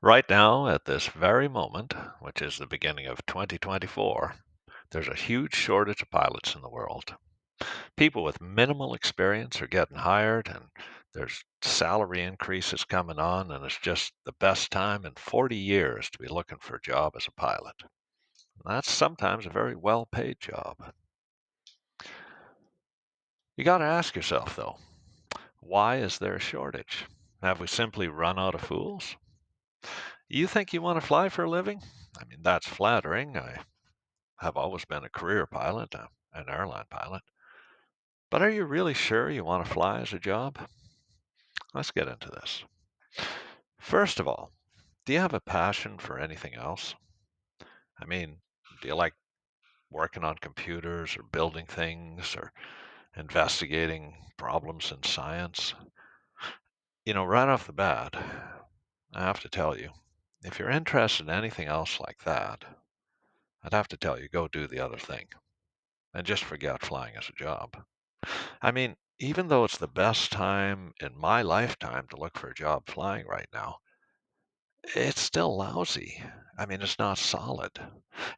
Right now, at this very moment, which is the beginning of 2024, there's a huge shortage of pilots in the world. People with minimal experience are getting hired, and there's salary increases coming on, and it's just the best time in 40 years to be looking for a job as a pilot. That's sometimes a very well paid job. You got to ask yourself, though, why is there a shortage? Have we simply run out of fools? You think you want to fly for a living? I mean, that's flattering. I have always been a career pilot, an airline pilot. But are you really sure you want to fly as a job? Let's get into this. First of all, do you have a passion for anything else? I mean, do you like working on computers or building things or investigating problems in science? Right off the bat, I have to tell you, if you're interested in anything else like that, I'd have to tell you, go do the other thing and just forget flying as a job. I mean, even though it's the best time in my lifetime to look for a job flying right now, it's still lousy. I mean, it's not solid.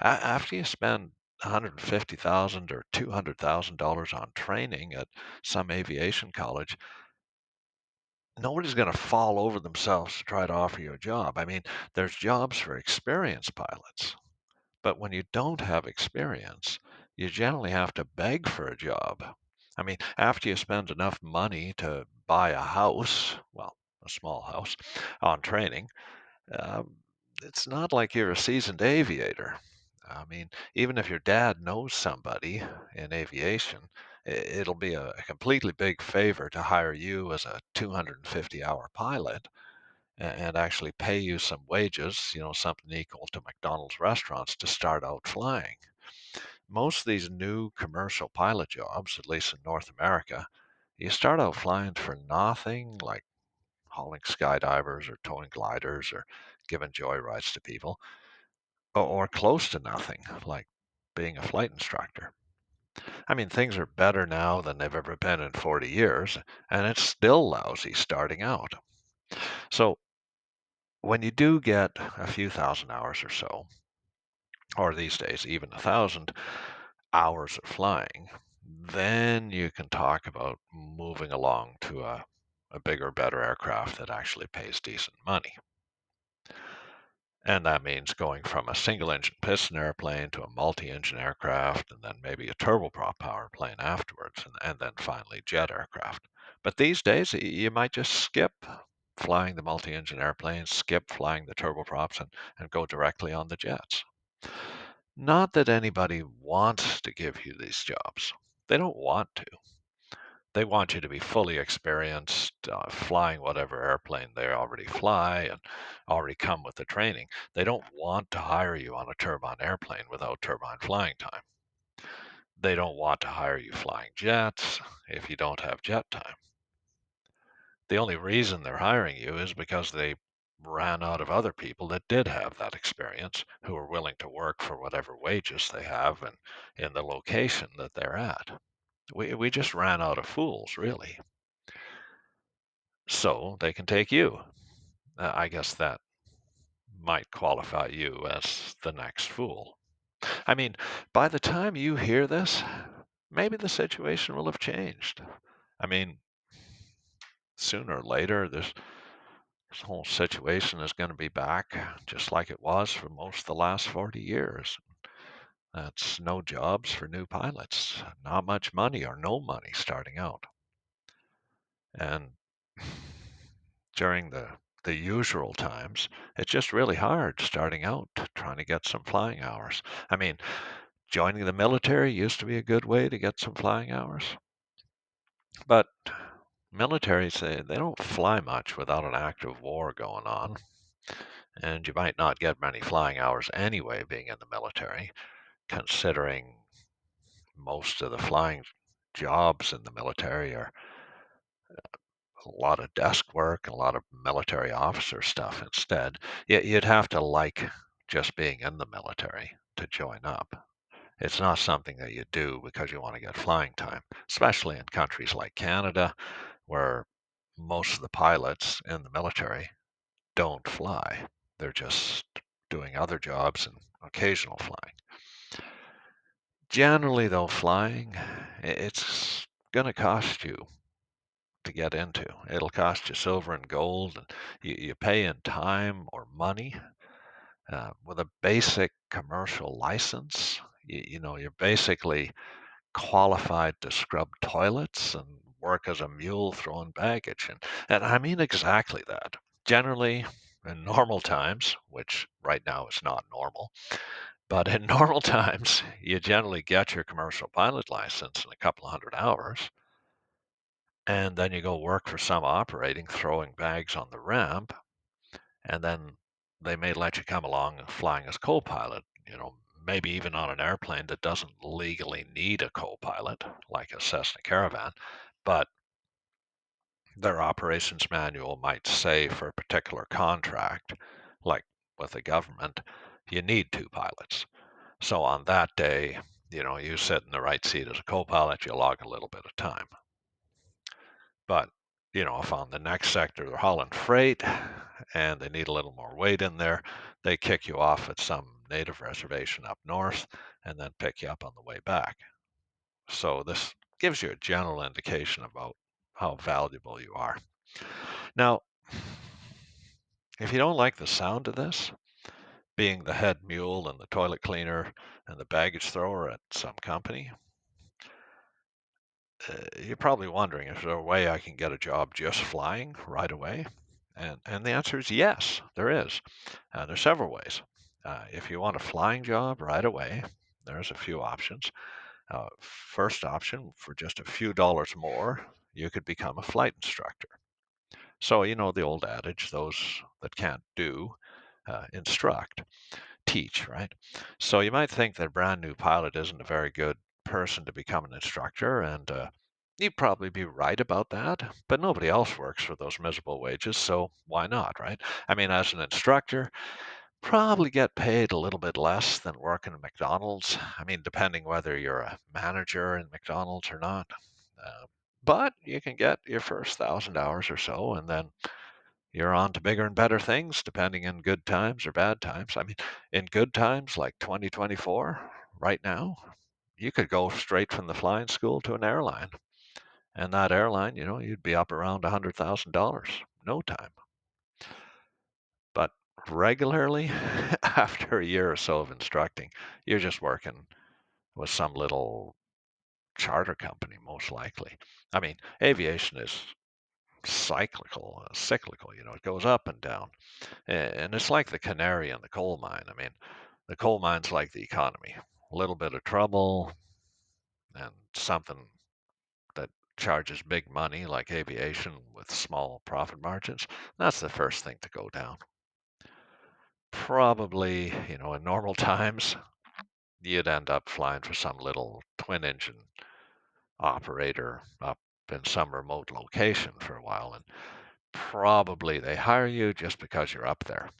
After you spend 150,000 or $200,000 on training at some aviation college, nobody's going to fall over themselves to try to offer you a job. I mean, there's jobs for experienced pilots, but when you don't have experience, you generally have to beg for a job. I mean, after you spend enough money to buy a house, well, a small house, on training, um, it's not like you're a seasoned aviator. I mean, even if your dad knows somebody in aviation, it'll be a completely big favor to hire you as a 250-hour pilot and actually pay you some wages, something equal to McDonald's restaurants to start out flying. Most of these new commercial pilot jobs, at least in North America, you start out flying for nothing, like hauling skydivers or towing gliders or giving joyrides to people, or close to nothing, like being a flight instructor. I mean, things are better now than they've ever been in 40 years, and it's still lousy starting out. So when you do get a few thousand hours or so, or these days even 1,000 hours of flying, then you can talk about moving along to a bigger, better aircraft that actually pays decent money. And that means going from a single engine piston airplane to a multi engine aircraft, and then maybe a turboprop power plane afterwards, and then finally jet aircraft. But these days, you might just skip flying the multi engine airplanes, skip flying the turboprops, and go directly on the jets. Not that anybody wants to give you these jobs. They don't want to. They want you to be fully experienced flying whatever airplane they already fly and already come with the training. They don't want to hire you on a turbine airplane without turbine flying time. They don't want to hire you flying jets if you don't have jet time. The only reason they're hiring you is because they ran out of other people that did have that experience who are willing to work for whatever wages they have and in the location that they're at. We just ran out of fools, really. So they can take you. I guess that might qualify you as the next fool. I mean, by the time you hear this, maybe the situation will have changed. I mean, sooner or later, this whole situation is going to be back just like it was for most of the last 40 years. That's no jobs for new pilots, not much money or no money starting out. And during the usual times, it's just really hard starting out trying to get some flying hours. I mean, joining the military used to be a good way to get some flying hours, but militaries they don't fly much without an active war going on, and you might not get many flying hours anyway being in the military, considering most of the flying jobs in the military are a lot of desk work and a lot of military officer stuff instead. You'd have to like just being in the military to join up. It's not something that you do because you want to get flying time, especially in countries like Canada, where most of the pilots in the military don't fly. They're just doing other jobs and occasional flying. Generally, though, flying, it's going to cost you to get into. It'll cost you silver and gold, and you pay in time or money. With a basic commercial license, you're basically qualified to scrub toilets and work as a mule throwing baggage. And I mean exactly that. Generally, in normal times, which right now is not normal, but in normal times, you generally get your commercial pilot license in a couple of 100 hours, and then you go work for some operating, throwing bags on the ramp, and then they may let you come along flying as co-pilot, maybe even on an airplane that doesn't legally need a co-pilot, like a Cessna Caravan, but their operations manual might say for a particular contract, like with the government, you need two pilots. So on that day, you sit in the right seat as a co-pilot, you log a little bit of time. But, if on the next sector they're hauling freight and they need a little more weight in there, they kick you off at some native reservation up north and then pick you up on the way back. So this gives you a general indication about how valuable you are. Now, if you don't like the sound of this, being the head mule and the toilet cleaner and the baggage thrower at some company, you're probably wondering, is there a way I can get a job just flying right away? And the answer is yes, there is. There's several ways. If you want a flying job right away, there's a few options. First option, for just a few dollars more, you could become a flight instructor. So, the old adage, those that can't do, instruct, teach, right? So you might think that a brand new pilot isn't a very good person to become an instructor, and you'd probably be right about that, but nobody else works for those miserable wages, so why not, right? I mean, as an instructor, probably get paid a little bit less than working at McDonald's. I mean, depending whether you're a manager in McDonald's or not. Uh, but you can get your first 1,000 hours or so, and then you're on to bigger and better things, depending in good times or bad times. I mean, in good times like 2024, right now, you could go straight from the flying school to an airline. And that airline, you'd be up around $100,000, no time. But regularly, after a year or so of instructing, you're just working with some little charter company, most likely. I mean, aviation is cyclical, it goes up and down. And it's like the canary in the coal mine. I mean, the coal mine's like the economy. A little bit of trouble and something that charges big money, like aviation with small profit margins, that's the first thing to go down. Probably, in normal times, you'd end up flying for some little twin engine operator up in some remote location for a while. And probably they hire you just because you're up there.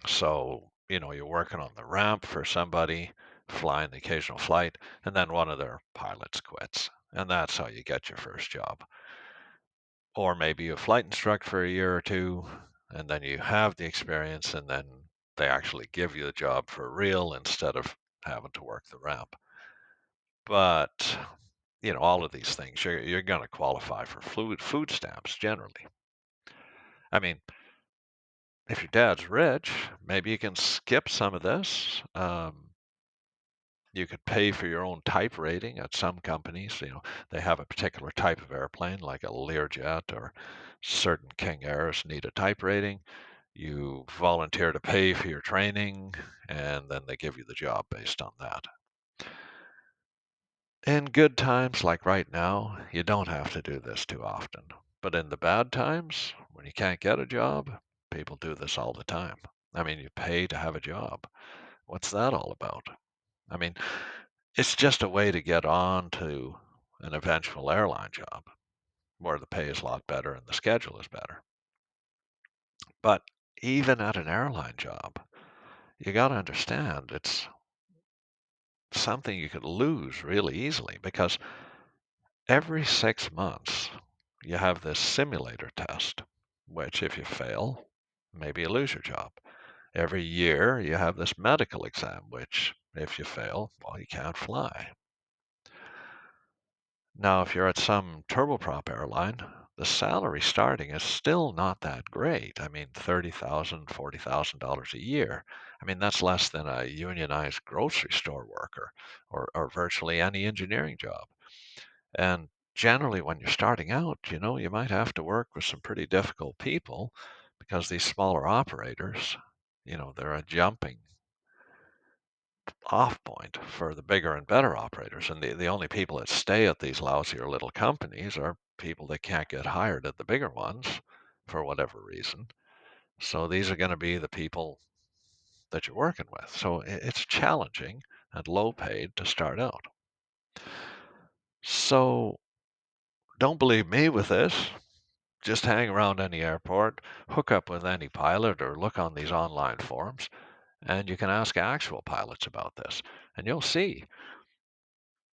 So, you're working on the ramp for somebody, flying the occasional flight, and then one of their pilots quits. And that's how you get your first job. Or maybe you flight instruct for a year or two, and then you have the experience, and then they actually give you the job for real instead of having to work the ramp. But, all of these things, you're going to qualify for food stamps generally. I mean, if your dad's rich, maybe you can skip some of this. You could pay for your own type rating at some companies. They have a particular type of airplane, like a Learjet, or certain King Airs need a type rating. You volunteer to pay for your training, and then they give you the job based on that. In good times, like right now, you don't have to do this too often. But in the bad times, when you can't get a job, people do this all the time. I mean, you pay to have a job. What's that all about? I mean, it's just a way to get on to an eventual airline job where the pay is a lot better and the schedule is better. But even at an airline job, you got to understand it's something you could lose really easily because every 6 months you have this simulator test, which if you fail, maybe you lose your job. Every year you have this medical exam, which if you fail, well, you can't fly. Now, if you're at some turboprop airline, the salary starting is still not that great. I mean, $30,000, $40,000 a year. I mean, that's less than a unionized grocery store worker or virtually any engineering job. And generally, when you're starting out, you might have to work with some pretty difficult people because these smaller operators, they're a jumping off point for the bigger and better operators. And the only people that stay at these lousier little companies are people that can't get hired at the bigger ones for whatever reason. So these are going to be the people that you're working with. So it's challenging and low paid to start out. So don't believe me with this. Just hang around any airport, hook up with any pilot, or look on these online forums, and you can ask actual pilots about this. And you'll see.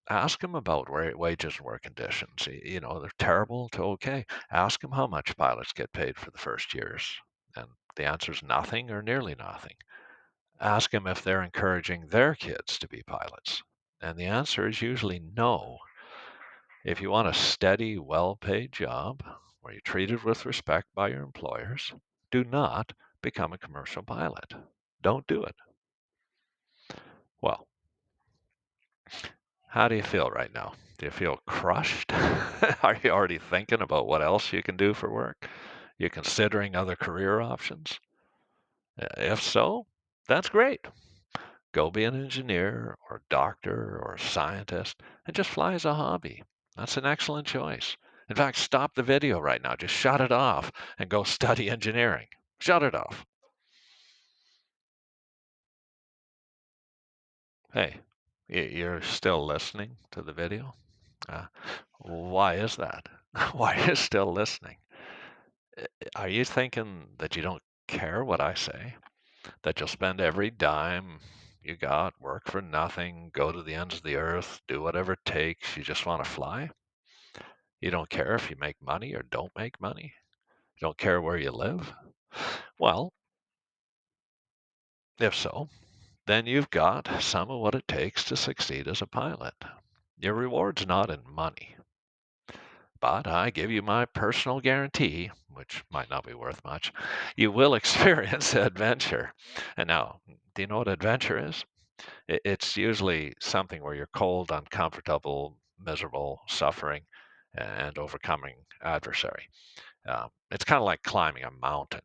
Ask them about wages and work conditions. They're terrible to okay. Ask them how much pilots get paid for the first years. And the answer is nothing or nearly nothing. Ask them if they're encouraging their kids to be pilots. And the answer is usually no. If you want a steady, well paid job where you're treated with respect by your employers, do not become a commercial pilot. Don't do it. Well, how do you feel right now? Do you feel crushed? Are you already thinking about what else you can do for work? You considering other career options? If so, that's great. Go be an engineer or doctor or scientist and just fly as a hobby. That's an excellent choice. In fact, stop the video right now. Just shut it off and go study engineering. Shut it off. Hey, you're still listening to the video? Uh, why is that? Why are you still listening? Are you thinking that you don't care what I say? That you'll spend every dime you got, work for nothing, go to the ends of the earth, do whatever it takes, you just want to fly? You don't care if you make money or don't make money? You don't care where you live? Well, if so, then you've got some of what it takes to succeed as a pilot. Your reward's not in money, but I give you my personal guarantee, which might not be worth much, you will experience adventure. And now, do you know what adventure is? It's usually something where you're cold, uncomfortable, miserable, suffering, and overcoming adversary. It's kind of like climbing a mountain.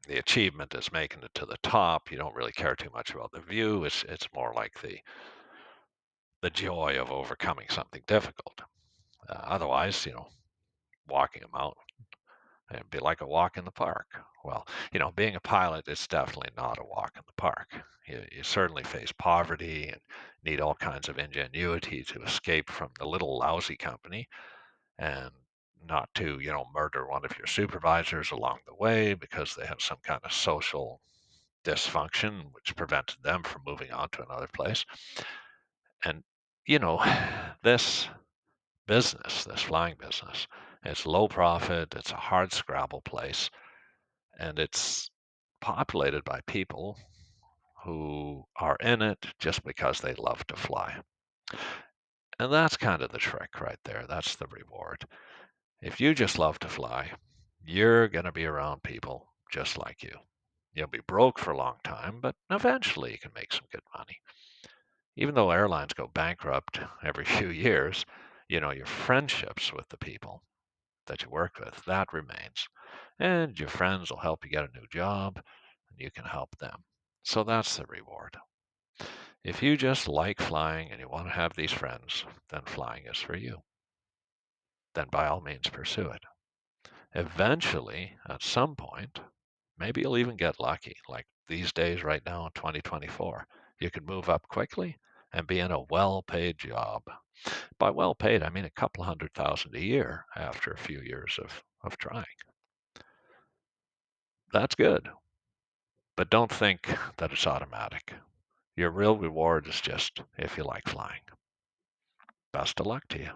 The achievement is making it to the top. You don't really care too much about the view. It's more like the joy of overcoming something difficult. Otherwise, walking a mountain, it'd be like a walk in the park. Well, being a pilot is definitely not a walk in the park. You certainly face poverty and need all kinds of ingenuity to escape from the little lousy company and not to, murder one of your supervisors along the way because they have some kind of social dysfunction which prevented them from moving on to another place. And, you know, this this flying business, it's low profit, it's a hard scrabble place, and it's populated by people who are in it just because they love to fly. And that's kind of the trick right there. That's the reward. If you just love to fly, you're going to be around people just like you. You'll be broke for a long time, but eventually you can make some good money. Even though airlines go bankrupt every few years, your friendships with the people that you work with, that remains. And your friends will help you get a new job, and you can help them. So that's the reward. If you just like flying and you want to have these friends, then flying is for you. Then by all means pursue it. Eventually, at some point, maybe you'll even get lucky. Like these days right now in 2024, you can move up quickly and be in a well-paid job. By well-paid, I mean a couple $100,000 a year after a few years of trying. That's good, but don't think that it's automatic. Your real reward is just if you like flying. Best of luck to you.